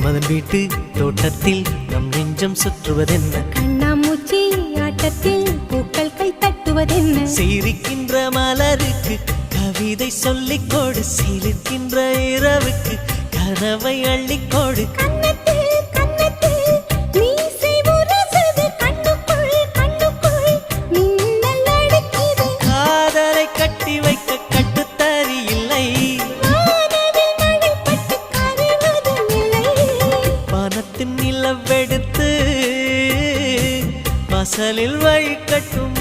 மன்மதன் வீட்டு தோட்டத்தில் நம் நெஞ்சம் சுற்றுவதென்ன? கண்ணாமூச்சி ஆட்டத்தில் பூக்கள் கை தட்டுவதென்ன? சிரிக்கின்ற மலருக்கு கவிதை சொல்லிக்கோடு, சிரிக்கின்ற இரவுக்கு கனவை அள்ளிக்கோடு. காதலை கட்டி வைக்க கட்டுத்தறி இல்லை, வானத்தின் நிலவெடுத்து வாசலில் வழி கட்டும்